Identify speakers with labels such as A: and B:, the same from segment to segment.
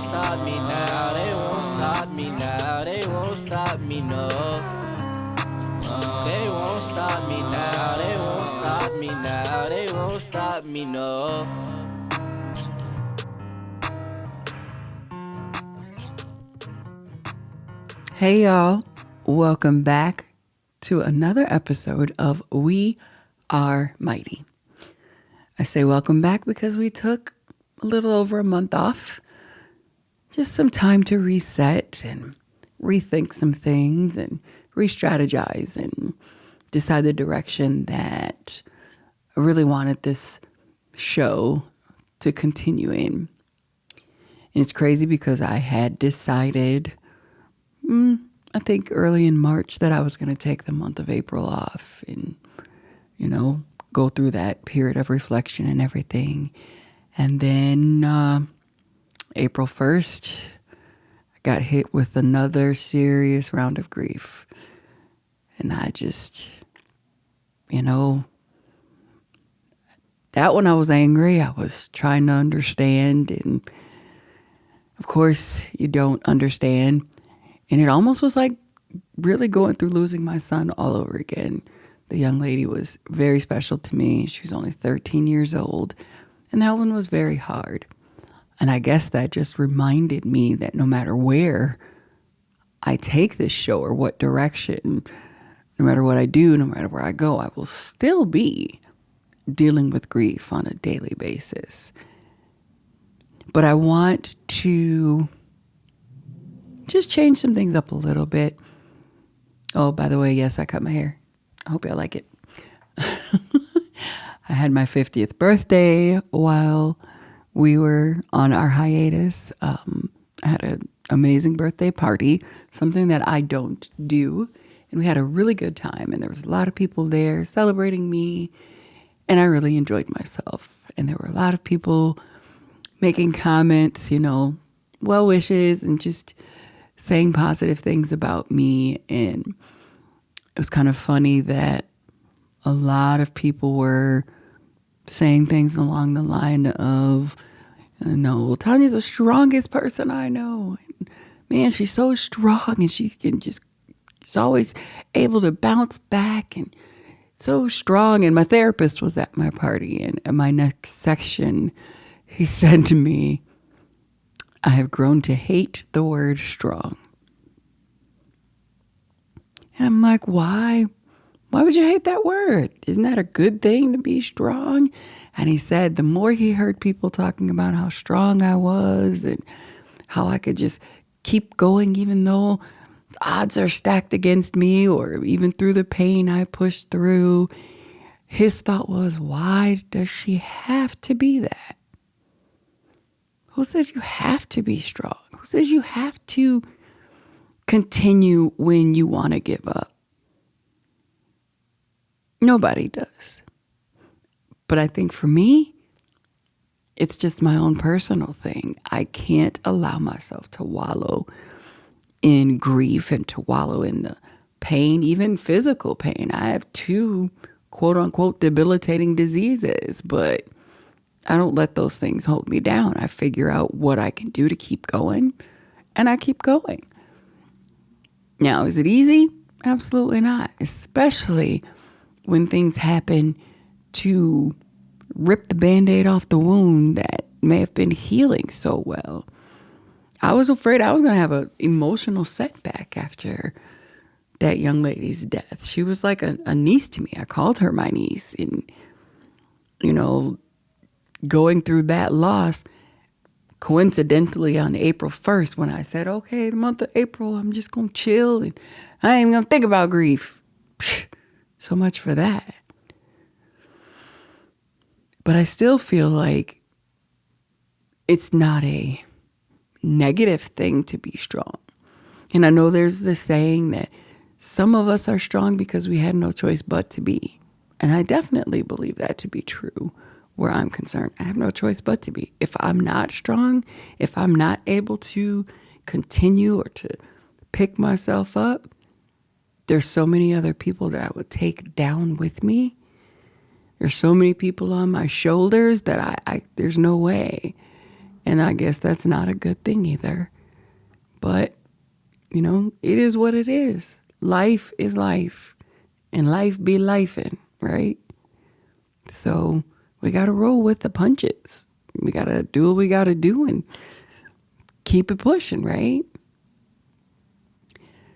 A: stop me now, they won't stop me now, they won't stop me, no. They won't stop me now, they won't stop me now, they won't stop me, no.
B: Hey y'all, welcome back to another episode of We Are Mighty. I say welcome back because we took a little over a month off. Just some time to reset and rethink some things and re-strategize and decide the direction that I really wanted this show to continue in. And it's crazy because I had decided, I think early in March, that I was going to take the month of April off and, go through that period of reflection and everything. And then April 1st, I got hit with another serious round of grief. And I just, that one I was angry. I was trying to understand. And of course, you don't understand. And it almost was like really going through losing my son all over again. The young lady was very special to me. She was only 13 years old. And that one was very hard. And I guess that just reminded me that no matter where I take this show or what direction, no matter what I do, no matter where I go, I will still be dealing with grief on a daily basis. But I want to just change some things up a little bit. Oh, by the way, yes, I cut my hair. I hope y'all like it. I had my 50th birthday while we were on our hiatus. I had an amazing birthday party, something that I don't do. And we had a really good time. And there was a lot of people there celebrating me. And I really enjoyed myself. And there were a lot of people making comments, well wishes and just saying positive things about me. And it was kind of funny that a lot of people were saying things along the line of, LaTanya's the strongest person I know. And, man, she's so strong and she's always able to bounce back and so strong. And my therapist was at my party, and in my next section, he said to me, I have grown to hate the word strong. And I'm like, why? Why would you hate that word? Isn't that a good thing to be strong? And he said the more he heard people talking about how strong I was and how I could just keep going even though the odds are stacked against me, or even through the pain I pushed through, his thought was, why does she have to be that? Who says you have to be strong? Who says you have to continue when you want to give up? Nobody does. But I think for me, it's just my own personal thing. I can't allow myself to wallow in grief and to wallow in the pain, even physical pain. I have 2 quote unquote debilitating diseases, but I don't let those things hold me down. I figure out what I can do to keep going, and I keep going. Now, is it easy? Absolutely not, especially when things happen to rip the Band-Aid off the wound that may have been healing so well. I was afraid I was going to have an emotional setback after that young lady's death. She was like a niece to me. I called her my niece. And, going through that loss, coincidentally on April 1st, when I said, okay, the month of April, I'm just going to chill and I ain't even going to think about grief. So much for that. But I still feel like it's not a negative thing to be strong. And I know there's this saying that some of us are strong because we had no choice but to be. And I definitely believe that to be true where I'm concerned. I have no choice but to be. If I'm not strong, if I'm not able to continue or to pick myself up, there's so many other people that I would take down with me. There's so many people on my shoulders that I there's no way. And I guess that's not a good thing either. But, it is what it is. Life is life. And life be lifing, right? So we got to roll with the punches. We got to do what we got to do and keep it pushing, right?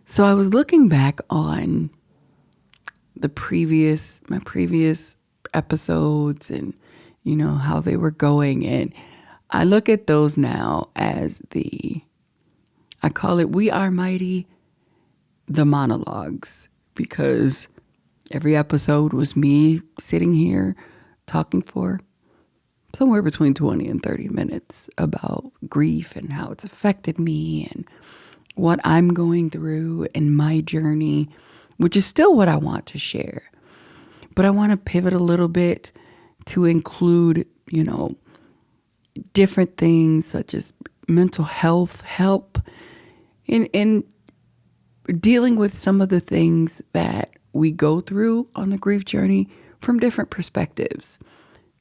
B: So I was looking back on my previous episodes and, how they were going. And I look at those now as I call it We Are Mighty, the monologues, because every episode was me sitting here talking for somewhere between 20 and 30 minutes about grief and how it's affected me and what I'm going through in my journey, which is still what I want to share. But I want to pivot a little bit to include, different things such as mental health help in dealing with some of the things that we go through on the grief journey from different perspectives.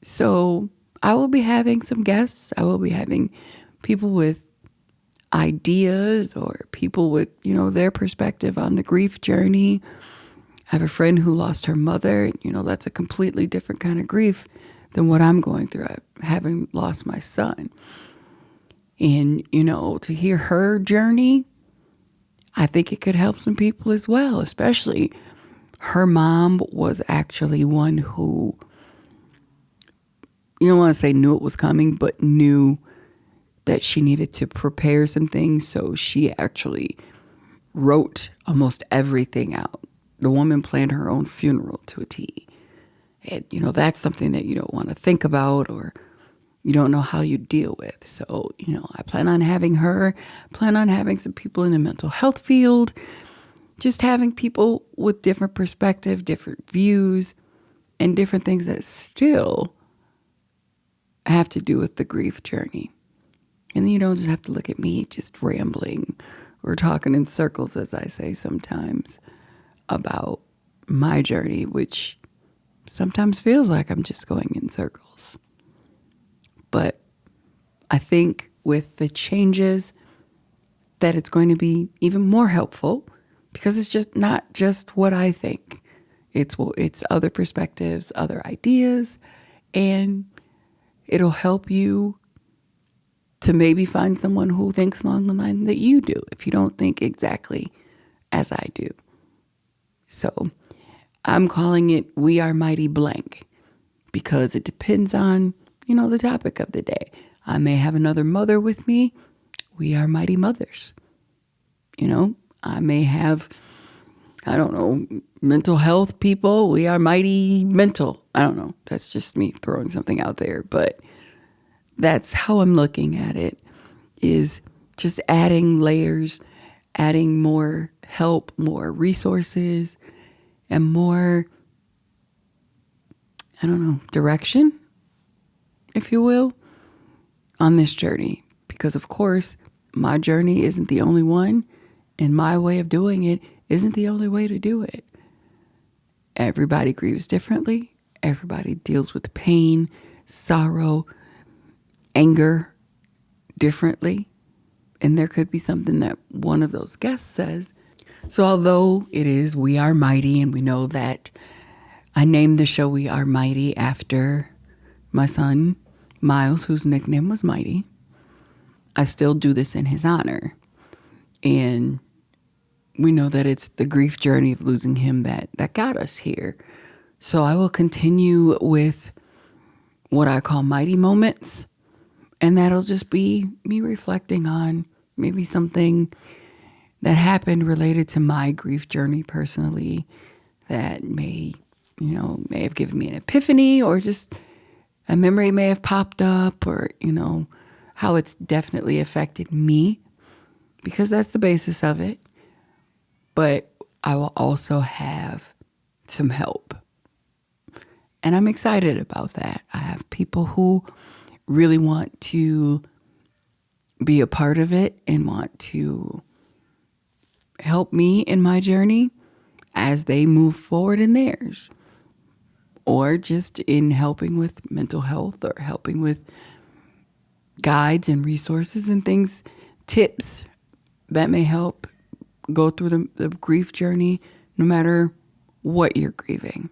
B: So I will be having some guests. I will be having people with ideas or people with, their perspective on the grief journey. I have a friend who lost her mother. That's a completely different kind of grief than what I'm going through, having lost my son. And, to hear her journey, I think it could help some people as well, especially her mom was actually one who, you don't want to say knew it was coming, but knew that she needed to prepare some things. So she actually wrote almost everything out. The woman planned her own funeral to a T. And, that's something that you don't want to think about or you don't know how you deal with. So, I plan on having her, plan on having some people in the mental health field, just having people with different perspective, different views, and different things that still have to do with the grief journey. And then you don't just have to look at me just rambling or talking in circles, as I say sometimes, about my journey, which sometimes feels like I'm just going in circles. But I think with the changes that it's going to be even more helpful because it's just not just what I think. It's other perspectives, other ideas, and it'll help you to maybe find someone who thinks along the line that you do if you don't think exactly as I do. So I'm calling it We Are Mighty Blank because it depends on, the topic of the day. I may have another mother with me. We are mighty mothers. I may have, mental health people. We are mighty mental. I don't know. That's just me throwing something out there. But that's how I'm looking at it, is just adding layers, adding more help, more resources, and more, direction, if you will, on this journey. Because, of course, my journey isn't the only one, and my way of doing it isn't the only way to do it. Everybody grieves differently. Everybody deals with pain, sorrow, anger differently. And there could be something that one of those guests says. So although it is We Are Mighty, and we know that I named the show We Are Mighty after my son, Miles, whose nickname was Mighty, I still do this in his honor. And we know that it's the grief journey of losing him that got us here. So I will continue with what I call mighty moments. And that'll just be me reflecting on maybe something that happened related to my grief journey personally that may have given me an epiphany, or just a memory may have popped up, or, how it's definitely affected me, because that's the basis of it. But I will also have some help. And I'm excited about that. I have people who really want to be a part of it and want to help me in my journey as they move forward in theirs, or just in helping with mental health or helping with guides and resources and things, tips that may help go through the grief journey, no matter what you're grieving.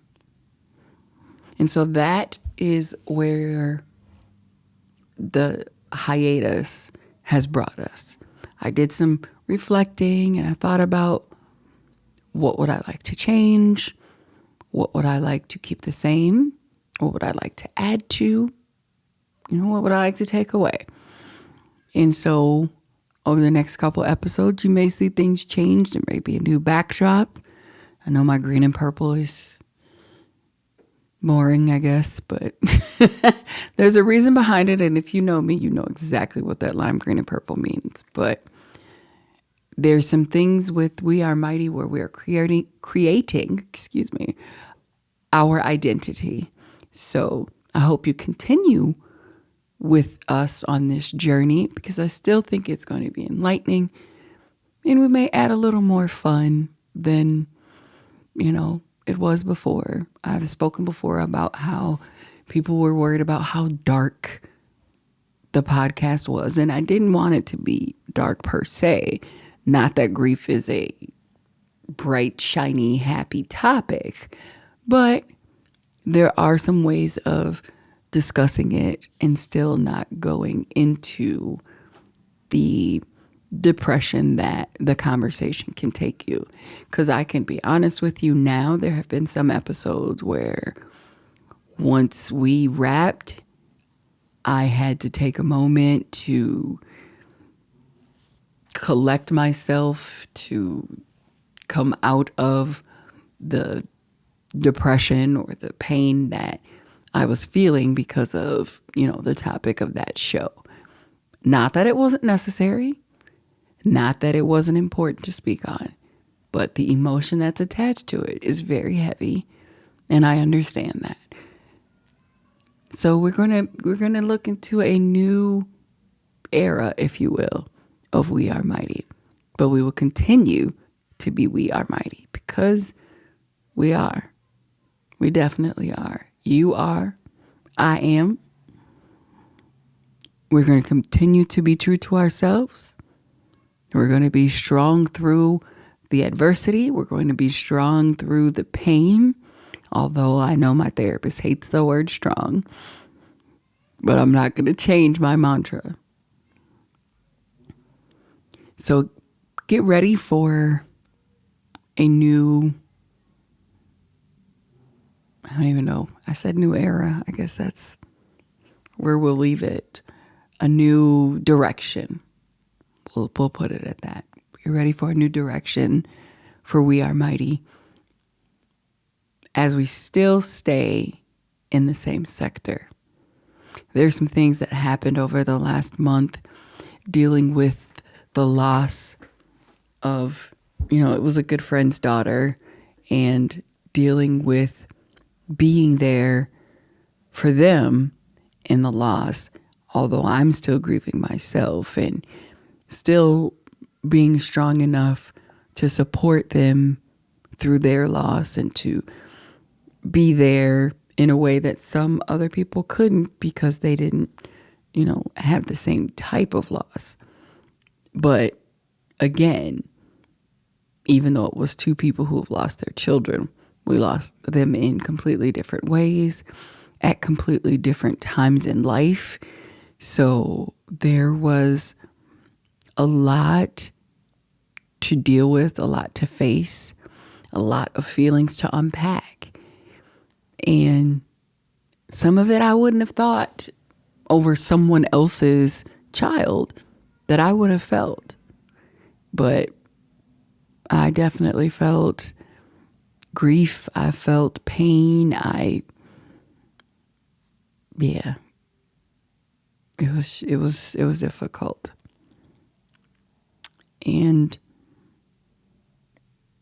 B: And so that is where the hiatus has brought us. I did some reflecting and I thought about what would I like to change? What would I like to keep the same? What would I like to add to? What would I like to take away? And so over the next couple episodes, you may see things change. There may be a new backdrop. I know my green and purple is boring, I guess, but there's a reason behind it. And if you know me, you know exactly what that lime green and purple means. But there's some things with We Are Mighty where we are creating, our identity. So I hope you continue with us on this journey, because I still think it's going to be enlightening, and we may add a little more fun than, it was before. I've spoken before about how people were worried about how dark the podcast was, and I didn't want it to be dark per se. Not that grief is a bright, shiny, happy topic, but there are some ways of discussing it and still not going into the depression that the conversation can take you. Because I can be honest with you now, there have been some episodes where once we wrapped, I had to take a moment to collect myself, to come out of the depression or the pain that I was feeling because of, the topic of that show. Not that it wasn't necessary, not that it wasn't important to speak on, but the emotion that's attached to it is very heavy, and I understand that. So we're gonna look into a new era, if you will, of We Are Mighty. But we will continue to be We Are Mighty, because we are. We definitely are. You are. I am. We're going to continue to be true to ourselves. We're going to be strong through the adversity. We're going to be strong through the pain. Although I know my therapist hates the word strong. But I'm not going to change my mantra. So get ready for a new, I don't even know. I said new era. I guess that's where we'll leave it. A new direction. We'll put it at that. Get ready for a new direction for We Are Mighty, as we still stay in the same sector. There's some things that happened over the last month dealing with the loss of, it was a good friend's daughter, and dealing with being there for them in the loss, although I'm still grieving myself and still being strong enough to support them through their loss and to be there in a way that some other people couldn't, because they didn't, have the same type of loss. But again, even though it was two people who have lost their children, we lost them in completely different ways at completely different times in life. So there was a lot to deal with, a lot to face, a lot of feelings to unpack. And some of it I wouldn't have thought over someone else's child that I would have felt. But I definitely felt grief. I felt pain. It was difficult. And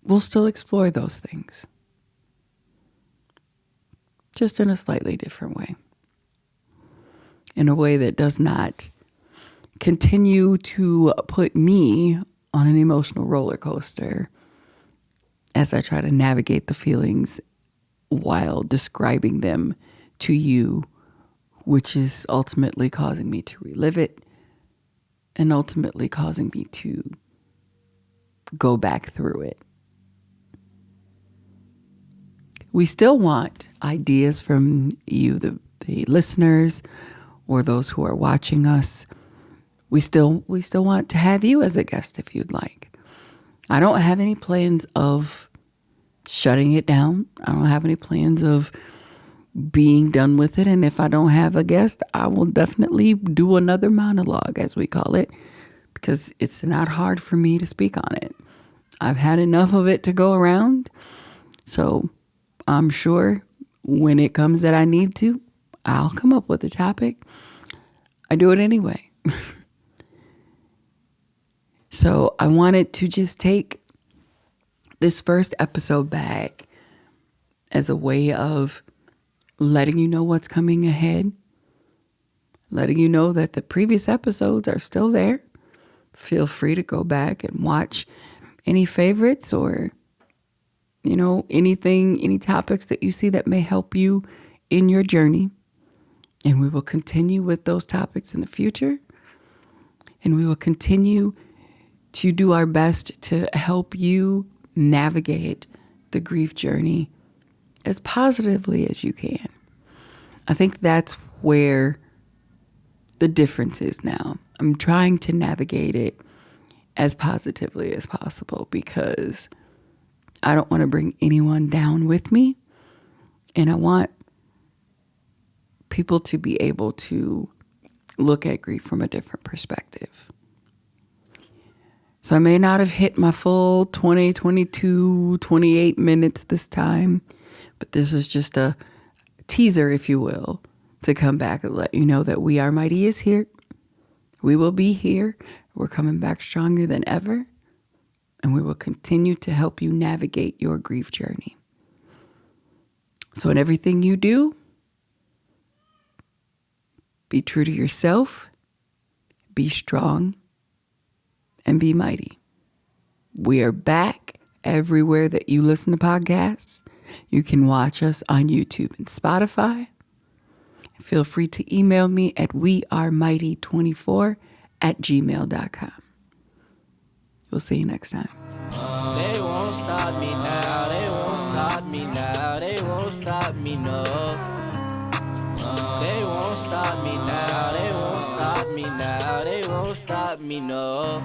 B: we'll still explore those things, just in a slightly different way. In a way that does not continue to put me on an emotional roller coaster as I try to navigate the feelings while describing them to you which is ultimately causing me to relive it and ultimately causing me to go back through it. We still want ideas from you, the listeners, or those who are watching us. We still want to have you as a guest if you'd like. I don't have any plans of shutting it down. I don't have any plans of being done with it. And if I don't have a guest, I will definitely do another monologue, as we call it, because it's not hard for me to speak on it. I've had enough of it to go around. So I'm sure when it comes that I need to, I'll come up with a topic. I do it anyway. So I wanted to just take this first episode back as a way of letting you know what's coming ahead, letting you know that the previous episodes are still there. Feel free to go back and watch any favorites or, anything, any topics that you see that may help you in your journey. And we will continue with those topics in the future. And we will continue to do our best to help you navigate the grief journey as positively as you can. I think that's where the difference is now. I'm trying to navigate it as positively as possible because I don't want to bring anyone down with me. And I want people to be able to look at grief from a different perspective. So I may not have hit my full 20, 22, 28 minutes this time, but this is just a teaser, if you will, to come back and let you know that We Are Mighty is here. We will be here. We're coming back stronger than ever, and we will continue to help you navigate your grief journey. So in everything you do, be true to yourself, be strong, and be mighty. We are back everywhere that you listen to podcasts. You can watch us on YouTube and Spotify. Feel free to email me at wearemighty24@gmail.com. We'll see you next time.
A: They won't stop me now, they won't stop me now, they won't stop me, no. They won't stop me now, they won't stop me now, they won't stop me, no.